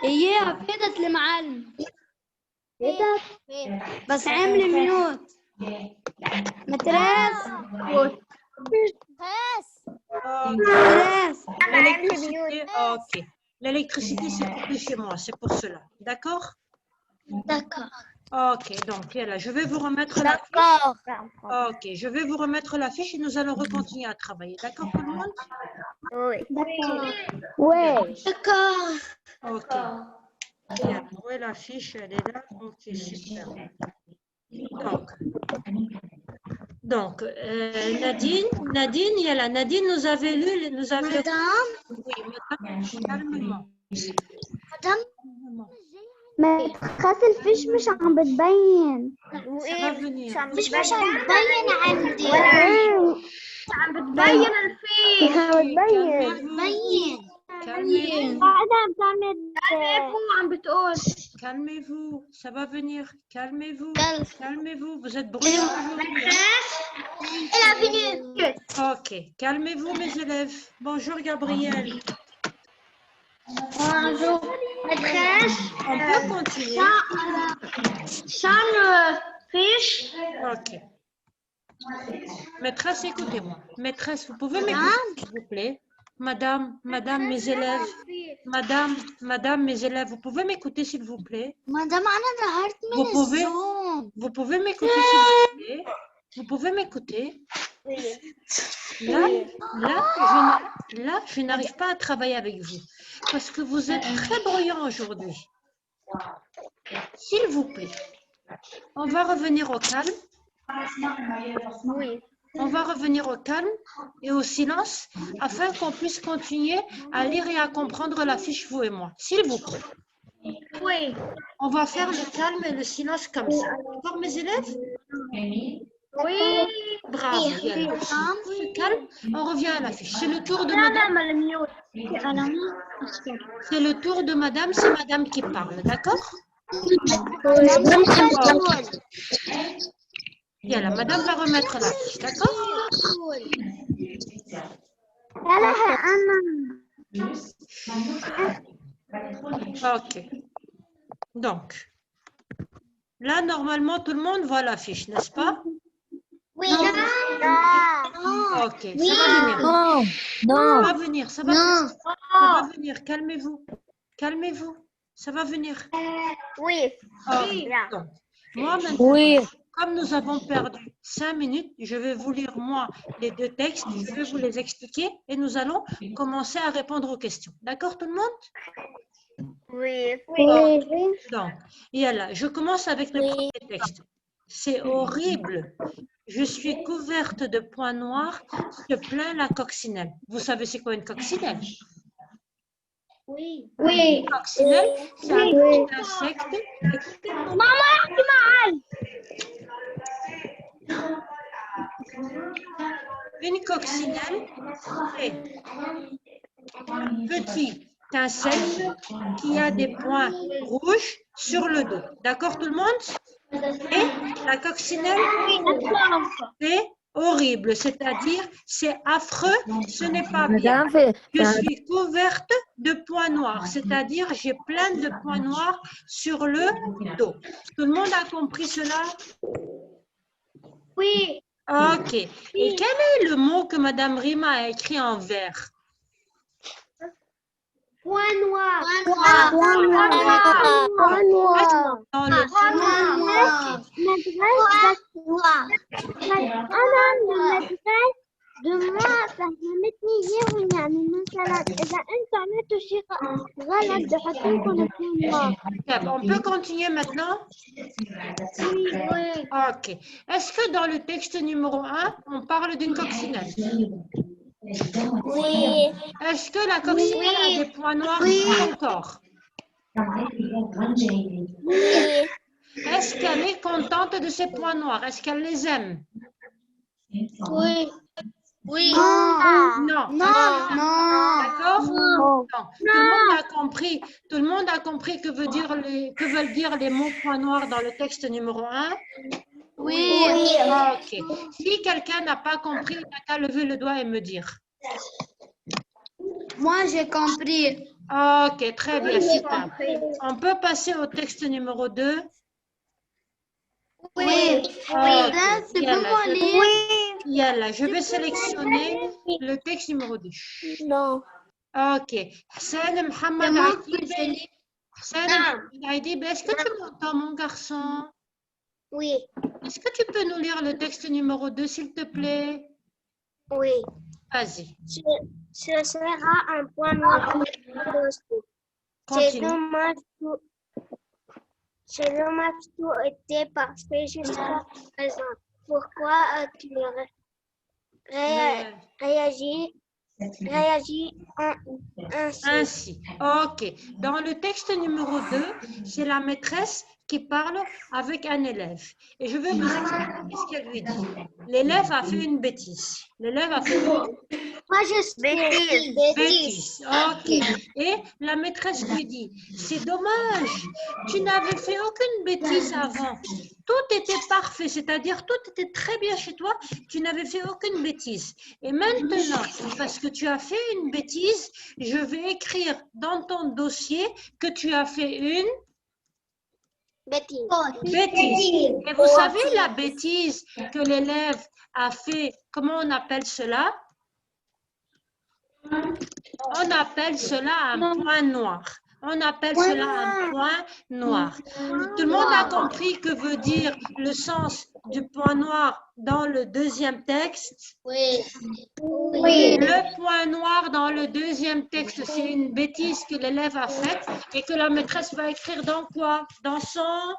هي فاتت المعلم. بس عامل ميوت. متراس. متراس. L'électricité, ok. L'électricité, c'est coupé chez moi, c'est pour cela. D'accord? D'accord. Ok, donc là, je vais vous remettre la fiche. Ok, je vais vous remettre la fiche et nous allons recontinuer à travailler. D'accord, tout le monde? D'accord. Ok. Bien, où est la fiche? Elle est là. Ok, super. Donc, Nadine, il y a là. Nadine, nous avait lu, nous avait... Madame. Oui, madame, calmement. Madame. متخاص الفيش مش عم بتبين. Ça va venir. مش عم تبين عندي. عم بتبين الفيش. عم بتبين. Calmez-vous. بعدها بتعمل عم بتقول. Calmez-vous. Ça va venir. Calmez-vous. Calmez-vous. Vous êtes bruyants aujourd'hui. Elle est venue. Ok. Calmez-vous, mes élèves. Bonjour, Gabriel. Bonjour. Maîtresse. On peut continuer. Fiche. Ok. Maîtresse, écoutez-moi. Maîtresse, vous pouvez m'écouter, s'il vous plaît? Madame, mes élèves. Madame, mes élèves, vous pouvez m'écouter, s'il vous plaît? Madame, أنا ظهرت من الزوم. Vous pouvez m'écouter, s'il vous plaît? Vous pouvez m'écouter? Là, je n'arrive pas à travailler avec vous parce que vous êtes très bruyants aujourd'hui. S'il vous plaît, on va revenir au calme. On va revenir au calme et au silence afin qu'on puisse continuer à lire et à comprendre la fiche, vous et moi. S'il vous plaît. Oui. On va faire le calme et le silence comme ça. D'accord, mes élèves? Oui. Bravo. Le calme, on revient à la fiche. C'est le tour de madame. C'est le tour de madame, c'est madame qui parle, d'accord? Bien, la madame va remettre la fiche, d'accord? Ok. Donc, là, normalement, tout le monde voit la fiche, n'est-ce pas? Oui. Ok, ça va venir. Ça va venir, ça va venir. Calmez-vous. Calmez-vous. Ça va venir. Oui. Okay. Donc, moi, maintenant, comme nous avons perdu 5 minutes, je vais vous lire, moi, les deux textes. Je vais vous les expliquer et nous allons commencer à répondre aux questions. D'accord, tout le monde? Oui. Donc, et là, je commence avec le premier texte. C'est horrible. Je suis couverte de points noirs, se plaint la coccinelle. Vous savez c'est quoi une coccinelle? Oui. Une coccinelle, c'est un petit insecte. Une coccinelle, c'est un petit insecte qui a des points rouges sur le dos. D'accord tout le monde? Et la coccinelle, c'est horrible, c'est-à-dire c'est affreux, ce n'est pas bien. Je suis couverte de points noirs, c'est-à-dire j'ai plein de points noirs sur le dos. Tout le monde a compris cela? Oui. Ok. Et quel est le mot que Madame Rima a écrit en vert? Point noir. Dans le فهمتني اياهم يعني مثلا اذا انتوا عملتوا شيء غلط بحطوا لكم الكلمه. On peut continuer maintenant? Oui. Ok. Est-ce que dans le texte numéro 1, on parle d'une coccinelle? Oui. Est-ce que la coccinelle a des points noirs sur son corps? Oui. Est-ce qu'elle est contente de ces points noirs? Est-ce qu'elle les aime? Oui. Oui. Non. D'accord? Non. Tout le monde a compris. Tout le monde a compris que veulent dire les mots points noirs dans le texte numéro 1? Oui. Ok. Si quelqu'un n'a pas compris, il n'a qu'à lever le doigt et me dire. Moi, j'ai compris. Ok, très bien, super. On peut passer au texte numéro 2. Oui. Ok, C'est Yalla, bon, je- lire. Yalla, je vais sélectionner le texte numéro 2. Non. Ok, Hassan Mohamed C'est moi que Aidib. je lis. Hassan Mohamed Aidib, est-ce que tu m'entends, mon garçon? Oui. Est-ce que tu peux nous lire le texte numéro 2, s'il te plaît? Oui. Vas-y, Ce sera un point noir. continue. C'est dommage, tout était parfait jusqu'à présent. Pourquoi as-tu réagi ainsi? Ainsi, ok. Dans le texte numéro 2, c'est la maîtresse qui parle avec un élève. Et je vais vous expliquer ce qu'elle lui dit. L'élève a fait une bêtise. L'élève a fait une Moi, je suis bêtise. Ok. Et la maîtresse lui dit, c'est dommage, tu n'avais fait aucune bêtise avant. Tout était parfait, c'est-à-dire tout était très bien chez toi, tu n'avais fait aucune bêtise. Et maintenant, parce que tu as fait une bêtise, je vais écrire dans ton dossier que tu as fait une bêtise. bêtise. Et vous savez la bêtise que l'élève a fait, comment on appelle cela? On appelle cela un point noir. On appelle cela un point noir. Tout le monde a compris que veut dire le sens du point noir dans le deuxième texte? Oui. Le point noir dans le deuxième texte, c'est une bêtise que l'élève a faite et que la maîtresse va écrire dans quoi? Dans son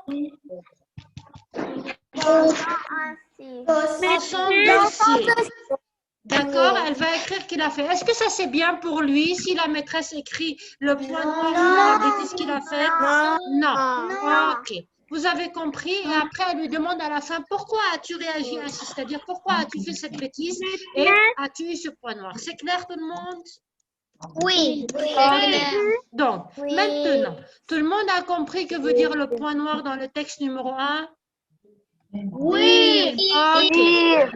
dossier. D'accord, elle va écrire qu'il a fait. Est-ce que ça c'est bien pour lui si la maîtresse écrit le point noir sur la bêtise qu'il a faite? Non. Ok. Vous avez compris et après elle lui demande à la fin pourquoi as-tu réagi ainsi? C'est-à-dire pourquoi as-tu fait cette bêtise et as-tu eu ce point noir? C'est clair tout le monde? Oui. Donc, maintenant, tout le monde a compris que veut dire le point noir dans le texte numéro 1? Oui. Ok.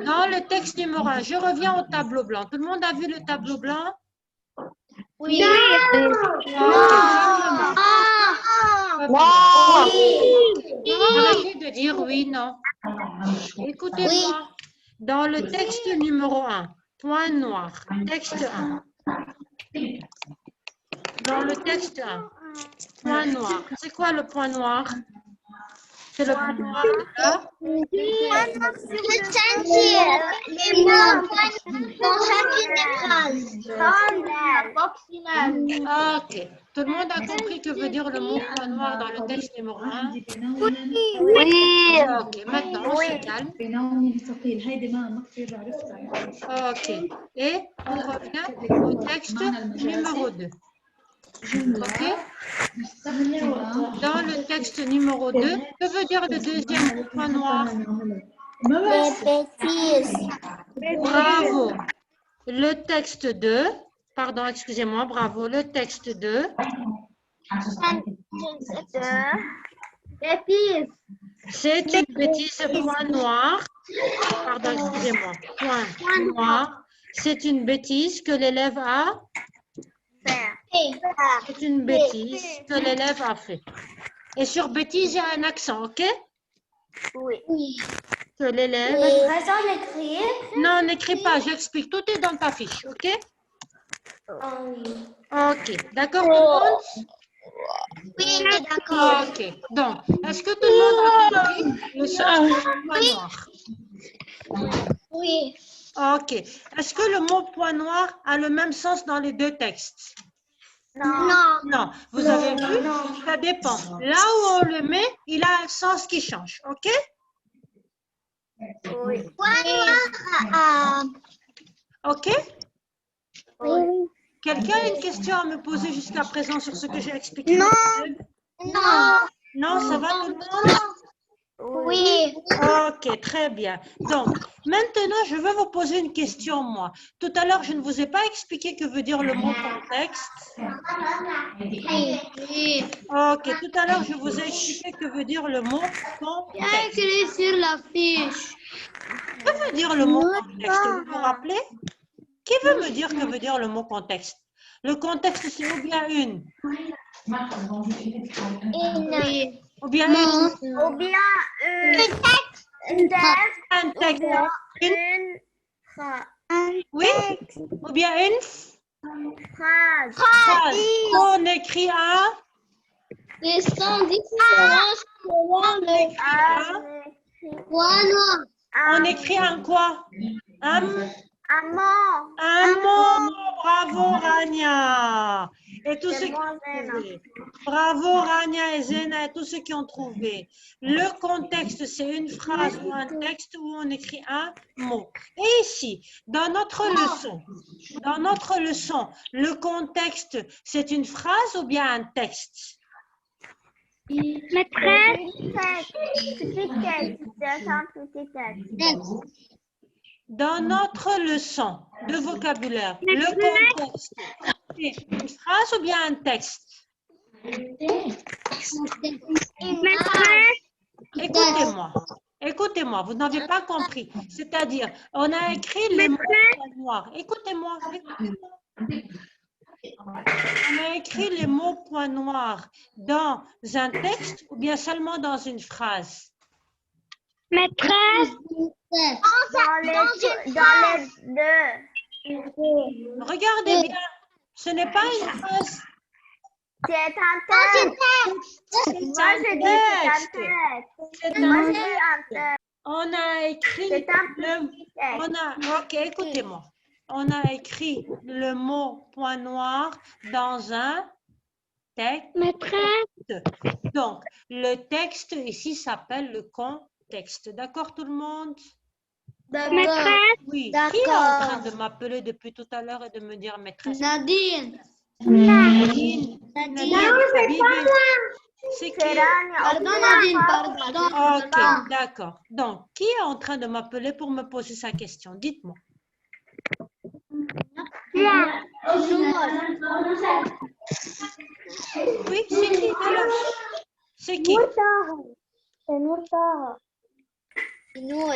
Dans le texte numéro 1, je reviens au tableau blanc. Tout le monde a vu le tableau blanc? Oui. Arrêtez de dire oui, non. Écoutez-moi. Dans le texte numéro 1, point noir, texte 1. Dans le texte 1, point noir. C'est quoi le point noir? C'est le point noir là? Les mots dans chacune des phrases. Ok. Tout le monde a compris que veut dire le mot point noir dans le texte numéro 1? Oui. Ok. Maintenant, on se calme. Ok. Et on revient au texte numéro 2. Ok? Dans le texte numéro 2, que veut dire le deuxième point noir? Bravo. Le texte 2, pardon, excusez-moi, bravo. Le texte 2, c'est une bêtise, point noir. Pardon, excusez-moi, point noir. C'est une bêtise que l'élève a. C'est une bêtise que l'élève a fait. Et sur bêtise, il y a un accent, ok? Oui. Que l'élève... Raison d'écrire. Non, n'écris pas, j'explique. Tout est dans ta fiche, ok? Ok, d'accord tout le monde? Oui, d'accord. Ok, donc, est-ce que tout le monde a compris le sens du point noir? Oui. Ok, est-ce que le mot point noir a le même sens dans les deux textes? Non. Non, vous avez vu? Ça dépend. Là où on le met, il a un sens qui change, ok? Oui. Ok? Oui. Quelqu'un a une question à me poser jusqu'à présent sur ce que j'ai expliqué? Non. Non, ça va tout le monde? Oui. Ok, très bien. Donc, maintenant, je vais vous poser une question, moi. Tout à l'heure, je ne vous ai pas expliqué que veut dire le mot contexte. Oui. Ok, tout à l'heure, je vous ai expliqué que veut dire le mot contexte. Écrit sur la fiche. Que veut dire le mot contexte? Vous vous rappelez? Qui veut me dire que veut dire le mot contexte? Le contexte, c'est ou bien une, Oui. ou bien une, Ou bien un texte. un texte, une, Une phrase. oui, ou bien une Phrase. phrase. On écrit un, Ils sont différents selon le point noir. on écrit un quoi? Un Amant. mot. Bravo Rania. Et tous ceux qui ont trouvé. Bravo Rania et Zena et tous ceux qui ont trouvé. Le contexte, c'est une phrase ou un texte où on écrit un mot. Et ici, dans notre leçon, le contexte, c'est une phrase ou bien un texte? Maîtresse. Petit texte. C'est un petit texte. Dans notre leçon de vocabulaire, le contexte, c'est une phrase ou bien un texte? Maîtresse. Écoutez-moi, vous n'avez pas compris. C'est-à-dire, on a écrit les mots points noirs. Écoutez-moi. On a écrit les mots points noirs dans un texte ou bien seulement dans une phrase? Maîtresse. Dans les deux. Regardez bien, ce n'est pas une phrase. C'est un texte. Moi, je dis c'est un texte. Moi, je dis un texte. On a écrit C'est un le... petit texte. Ok, écoutez-moi. On a écrit le mot point noir dans un texte. Maîtresse. Donc, le texte ici s'appelle le contexte. D'accord, tout le monde? D'accord. Oui. D'accord. Qui est en train de m'appeler depuis tout à l'heure et de me dire maîtresse? Nadine. Nadine. Nadine. Habibi. C'est qui? C'est Rania. Pardon, Nadine, pardon. Ok, d'accord. Donc, qui est en train de m'appeler pour me poser sa question? Dites-moi. Oui, c'est qui? Alors, c'est qui? C'est Nourtara. Nour.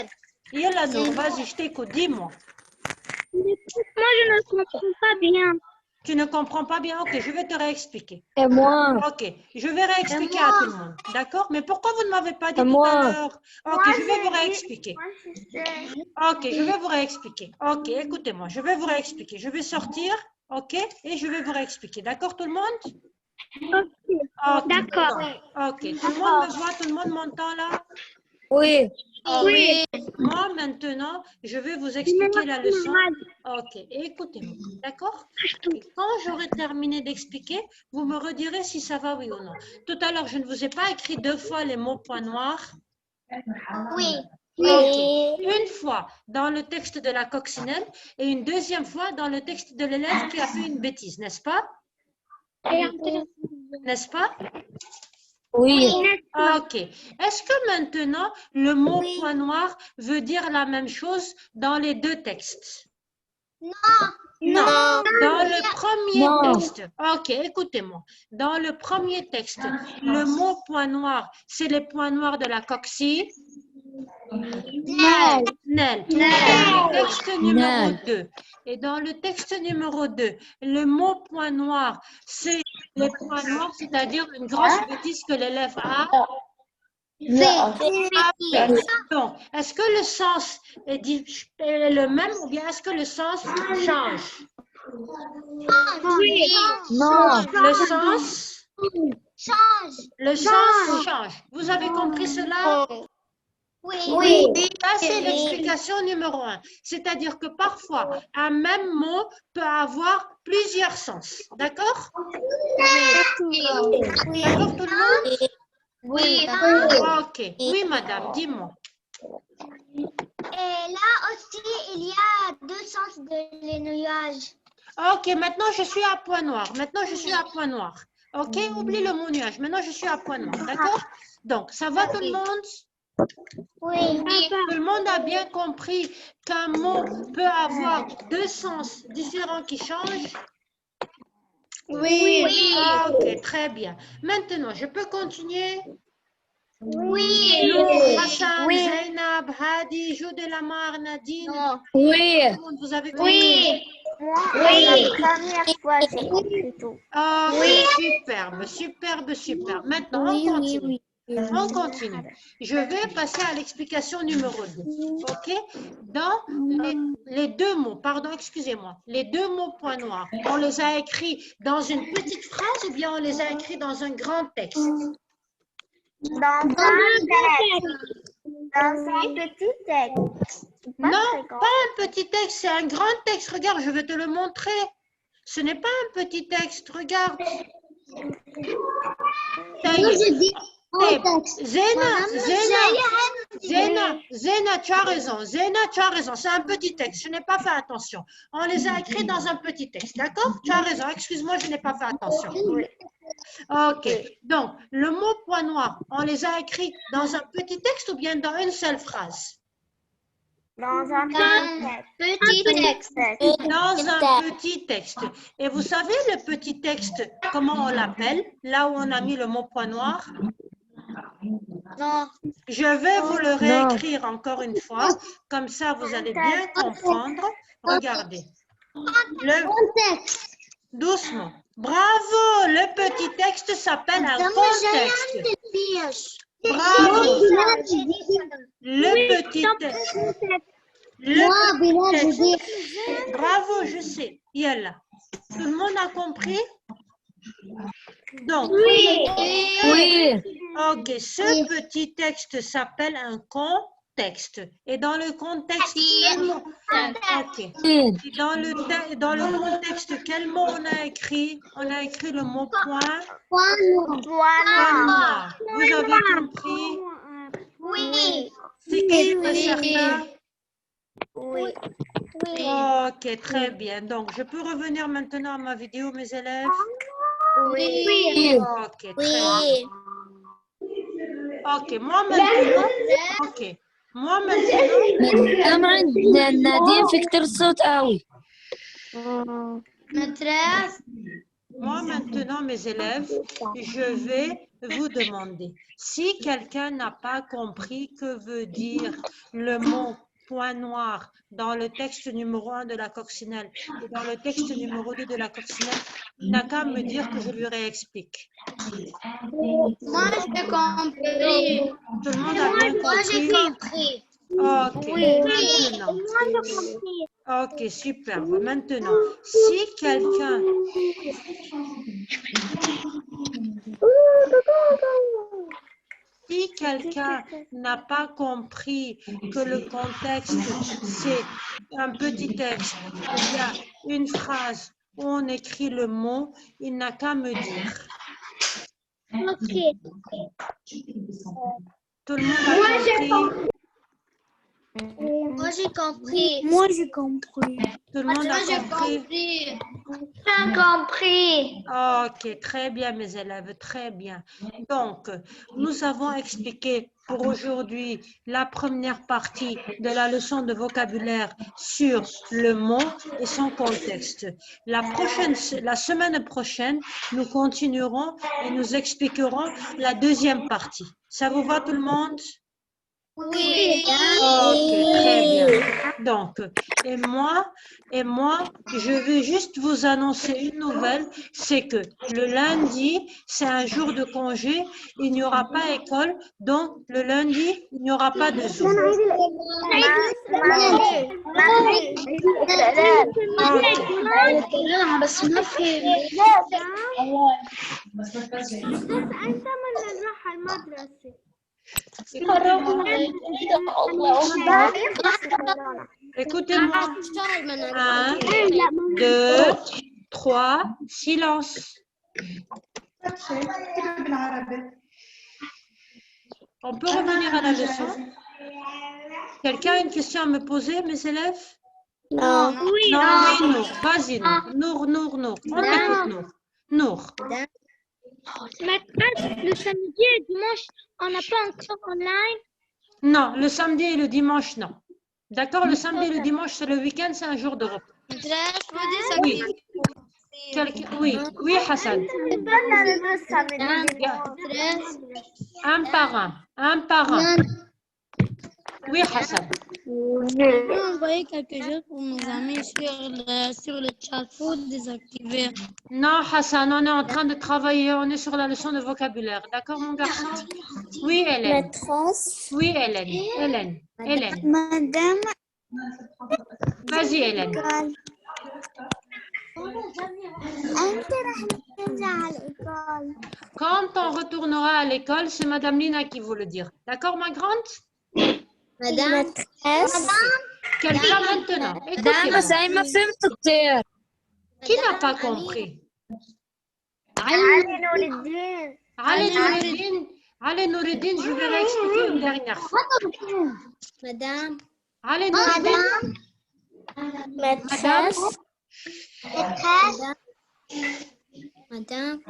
Yalla Nour, vas-y, je t'écoute, dis-moi. Moi, je ne comprends pas bien. Tu ne comprends pas bien? Ok, je vais te réexpliquer. Et moi, Ok, je vais réexpliquer à tout le monde. D'accord? Mais pourquoi vous ne m'avez pas dit tout à l'heure? Ok, je vais vous réexpliquer. Moi, je sais. Ok, je vais vous réexpliquer. Ok, écoutez-moi, je vais vous réexpliquer. Je vais sortir, ok, et je vais vous réexpliquer. D'accord, tout le monde? Ok, D'accord. ok, tout le monde me voit, tout le monde m'entend là? oui, Oui. Moi, maintenant, je vais vous expliquer la leçon. Ok, écoutez-moi, d'accord? Et quand j'aurai terminé d'expliquer, vous me redirez si ça va, oui ou non. Tout à l'heure, je ne vous ai pas écrit 2 fois les mots points noirs. Oui. Ok. Une fois dans le texte de la coccinelle et une deuxième fois dans le texte de l'élève qui a fait une bêtise, n'est-ce pas? N'est-ce pas? oui, Ok. Est-ce que maintenant, le mot point noir veut dire la même chose dans les deux textes? Non. Dans le premier texte. Ok, écoutez-moi. Dans le premier texte, le mot point noir, c'est les points noirs de la coccinelle. Nel. Dans le texte numéro 2. Et dans le texte numéro 2, le mot point noir, c'est les points noirs, c'est-à-dire une grosse bêtise que l'élève a. Donc, est-ce que le sens est le même ou bien est-ce que le sens change? non, Le sens change. Vous avez compris cela? Oui. Ça, c'est l'explication numéro 1. C'est-à-dire que parfois, un même mot peut avoir plusieurs sens. D'accord? D'accord, tout le monde? Oui. Ok. Oui, madame, dis-moi. Et là aussi, il y a deux sens de les nuages. Ok, maintenant, je suis à point noir. Maintenant, je suis à point noir. Ok, oublie le mot nuage. Maintenant, je suis à point noir. D'accord? Donc, ça va tout le monde? Oui. Tout le monde a bien compris qu'un mot peut avoir deux sens différents qui changent? Oui. Ok, très bien. Maintenant, je peux continuer? Oui. Nour, Hassan, Zainab, Hadi, Joudelamar, Nadine. oui, Tout le monde, vous avez compris? La première fois, j'ai compris tout. Superbe, superbe, superbe. Maintenant, on continue. On continue. Je vais passer à l'explication numéro 2. OK? Dans les deux mots, pardon, excusez-moi, les deux mots point noir, on les a écrits dans une petite phrase ou bien on les a écrits dans un grand texte? Dans un petit texte. Non, pas un petit texte, c'est un grand texte. Regarde, je vais te le montrer. Ce n'est pas un petit texte, regarde. Ça y est. Zéna, tu as raison. Zéna, tu as raison. C'est un petit texte. Je n'ai pas fait attention. On les a écrits dans un petit texte. D'accord? Tu as raison. Excuse-moi, je n'ai pas fait attention. OK. Donc, le mot point noir, on les a écrits dans un petit texte ou bien dans une seule phrase? Dans un Petit texte. Dans un petit texte. Et vous savez le petit texte, comment on l'appelle? Là où on a mis le mot point noir? Non. Je vais vous le réécrire encore une fois. Comme ça, vous allez bien comprendre. Regardez. Doucement. Bravo. Le petit texte s'appelle un contexte. Bravo. Le petit texte. Bravo, je sais. Yalla. Tout le monde a compris? Donc, Oui. OK, ce petit texte s'appelle un contexte. Et dans le contexte, quel mot? OK. Et dans le contexte, quel mot on a écrit? On a écrit le mot point noir. Vous avez compris? Oui. C'est clair et certain? Oui. OK, très bien. Donc, je peux revenir maintenant à ma vidéo, mes élèves? Oui. OK, très bien. OK, moi maintenant. OK. Moi maintenant. مدام عندنا نادين في كتر الصوت قوي. Moi maintenant, mes élèves, je vais vous demander si quelqu'un n'a pas compris que veut dire le mot point noir dans le texte numéro 1 de la coccinelle et dans le texte numéro 2 de la coccinelle, il n'a qu'à me dire que je lui réexplique. Moi, j'ai compris. Tout le monde a bien Moi, j'ai compris? compris. OK, maintenant. OK, superbe. Maintenant, si quelqu'un... Si quelqu'un n'a pas compris que le contexte, c'est un petit texte, il y a une phrase où on écrit le mot, il n'a qu'à me dire. Tout le monde a compris? Moi, j'ai compris. Moi, j'ai compris. Tout le monde a compris? J'ai compris. OK, très bien mes élèves, très bien. Donc, nous avons expliqué pour aujourd'hui la première partie de la leçon de vocabulaire sur le mot et son contexte. La semaine prochaine, nous continuerons et nous expliquerons la deuxième partie. Ça vous va tout le monde? Oui. OK, très bien. Donc, et moi, je vais juste vous annoncer une nouvelle, c'est que le lundi, c'est un jour de congé, il n'y aura pas école, donc le lundi, il n'y aura pas de Zoom. Écoutez-moi. 1, 2, 3, silence. On peut revenir à la leçon? Quelqu'un a une question à me poser, mes élèves? Non. Non. Vas-y, Nour. On t'écoute, Nour. Le samedi et dimanche, on n'a pas encore online. Non, le samedi et le dimanche, non. D'accord, le samedi et le dimanche, c'est le week-end, c'est un jour de repos. Oui. Oui, Hassan. Un par un. Oui, Hassan. Vous envoyez quelque chose pour nos amis sur le chat. Il faut désactiver. Non, Hassan, on est en train de travailler. On est sur la leçon de vocabulaire. D'accord, mon garçon? Oui, Hélène. Maîtresse. Oui, Hélène. Hélène. Madame. Vas-y, Hélène. أنت رح نرجع على الإيكول. Quand on retournera à l'école, c'est Madame Lina qui vous le dire. D'accord, ma grande? Madame. Maîtresse. Quelqu'un maintenant. دعم Écoutez-moi. زي ما فهمت كتير. Qui n'a pas compris? علي نور الدين. Allez, Noureddin, je vais réexpliquer une dernière fois. Madame. Allez, Noureddin. Maîtresse. Madame.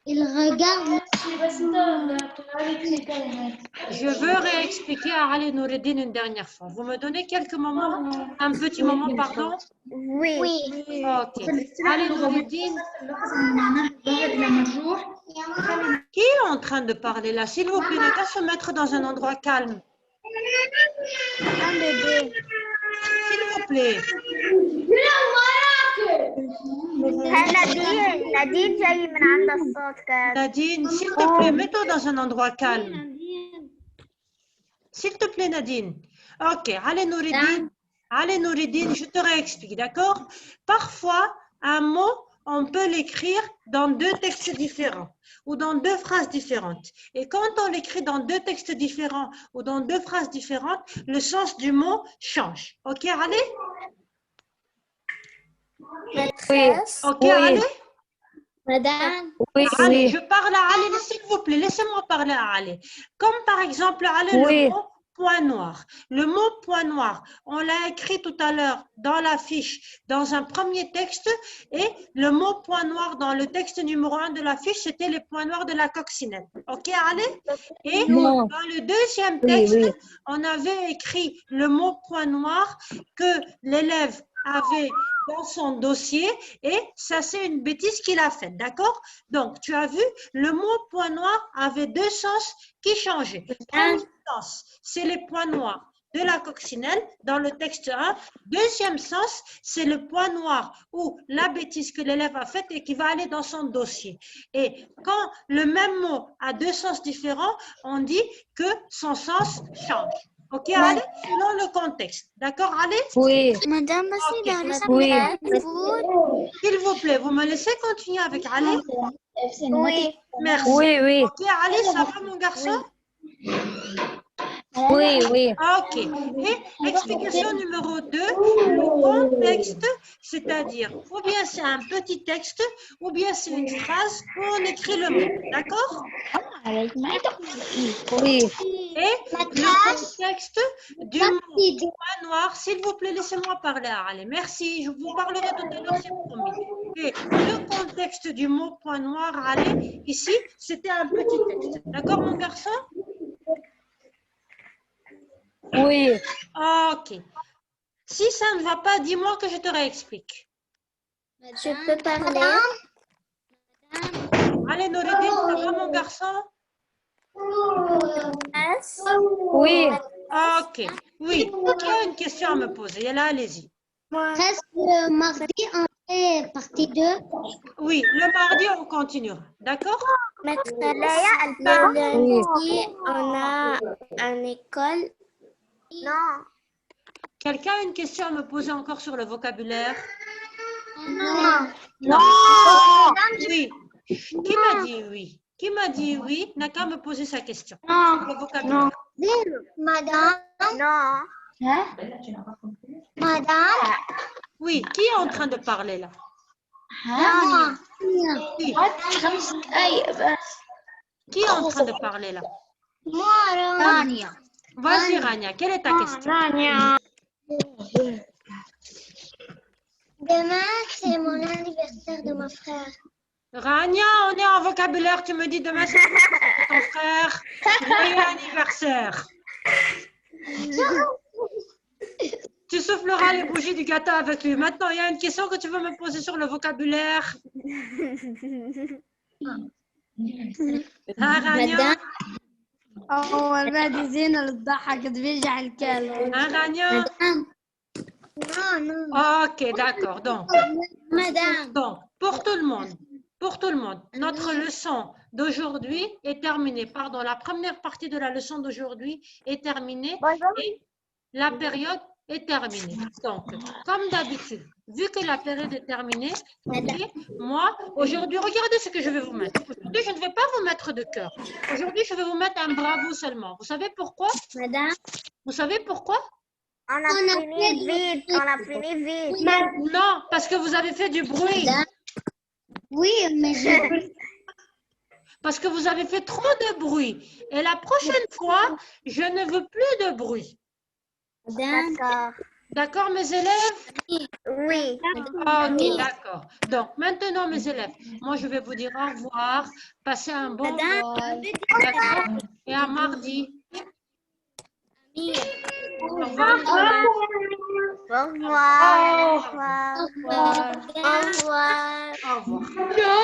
Il regarde. Je veux réexpliquer à Ali Noureddin une dernière fois. Vous me donnez quelques moments? Un petit moment, pardon? Oui. Ok. Ali Noureddin. Qui est en train de parler là? S'il vous plaît, n'a qu'à se mettre dans un endroit calme. Un bébé. S'il vous plaît. نادين جاي من عند الصوت كان. Nadine, s'il te plaît, mets-toi dans un endroit calme. S'il te plaît, Nadine. Ok, allez Noureddin, je te réexplique, d'accord? Parfois, un mot, on peut l'écrire dans deux textes différents ou dans deux phrases différentes. Et quand on l'écrit dans deux textes différents ou dans deux phrases différentes, le sens du mot change. Ok, allez? Maîtresse. Ok, Oui. allez? Madame. Oui, Allez, oui. je parle à Ali, s'il vous plaît, laissez-moi parler à Ali. Comme par exemple, Ali, Oui. le mot point noir. Le mot point noir, on l'a écrit tout à l'heure dans la fiche, dans un premier texte, et le mot point noir dans le texte numéro 1 de la fiche, c'était les points noirs de la coccinelle. Ok, Ali? Et Non. dans le deuxième Oui, texte, oui. on avait écrit le mot point noir que l'élève avait dans son dossier et ça c'est une bêtise qu'il a faite, d'accord? Donc tu as vu, le mot point noir avait deux sens qui changeaient. Premier sens, c'est les points noirs de la coccinelle dans le texte 1. Deuxième sens, c'est le point noir ou la bêtise que l'élève a faite et qui va aller dans son dossier. Et quand le même mot a deux sens différents, on dit que son sens change. Ok, allez, selon le contexte. D'accord, allez? Oui. Madame, Ok. Oui. S'il vous plaît, vous me laissez continuer avec Ali? Oui. Merci. Oui, oui. Ok, Ali, ça va mon garçon? Oui, oui. Ok. Et explication numéro 2, le contexte, c'est-à-dire, ou bien c'est un petit texte, ou bien c'est une phrase où on écrit le mot. D'accord? Oui. Et le contexte du mot point noir, s'il vous plaît, laissez-moi parler à Ali. Merci, je vous parlerai tout à l'heure, c'est promis. Et le contexte du mot point noir, Ali, ici, c'était un petit texte. D'accord, mon garçon? Oui. Ok. Si ça ne va pas, dis-moi que je te réexplique. Je peux parler? Allez, Noureddin, ça va, mon garçon? Oui. Ok. Oui. Qui a une question à me poser? Et là, allez-y. Presque mardi, on fait partie 2. Oui, le mardi, on continuera. D'accord? Lundi, on a une école. Non. Quelqu'un a une question à me poser encore sur le vocabulaire? Non. Non. Oui. Qui m'a dit oui? Qui m'a dit oui n'a qu'à me poser sa question. Sur le vocabulaire. Madame. Non. Madame. Oui. Qui est en train de parler là? Non. Qui? Qui est en train de parler là? Moi, Rania. Vas-y, Rania, quelle est ta question? Demain, c'est mon anniversaire de mon frère. Rania, on est en vocabulaire, tu me dis demain c'est ton frère. Joyeux anniversaire. Tu souffleras les bougies du gâteau avec lui. Maintenant, il y a une question que tu veux me poser sur le vocabulaire. Ah, Rania. أول ما ديزينا للضحك تبيجع الكلام. Un gagnant? Non, non. Ok, d'accord. Donc, pour tout le monde, notre leçon d'aujourd'hui est terminée. Pardon, la première partie de la leçon d'aujourd'hui est terminée et la période est terminée. Donc, comme d'habitude, vu que la période est terminée, ok, moi, aujourd'hui, regardez ce que je vais vous mettre. Aujourd'hui, je ne vais pas vous mettre de cœur. Aujourd'hui, je vais vous mettre un bravo seulement. Vous savez pourquoi? Vous savez pourquoi? On a fini vite. On a fini vite. Non, parce que vous avez fait du bruit. Oui, mais Parce que vous avez fait trop de bruit. Et la prochaine fois, je ne veux plus de bruit. D'accord. D'accord, mes élèves? Oui. Ok, d'accord. Donc, maintenant, mes élèves, moi, je vais vous dire au revoir. Passez un bon vol. D'accord? Et à mardi. Au revoir, mes élèves. Au revoir. Au revoir. Au revoir. Au revoir.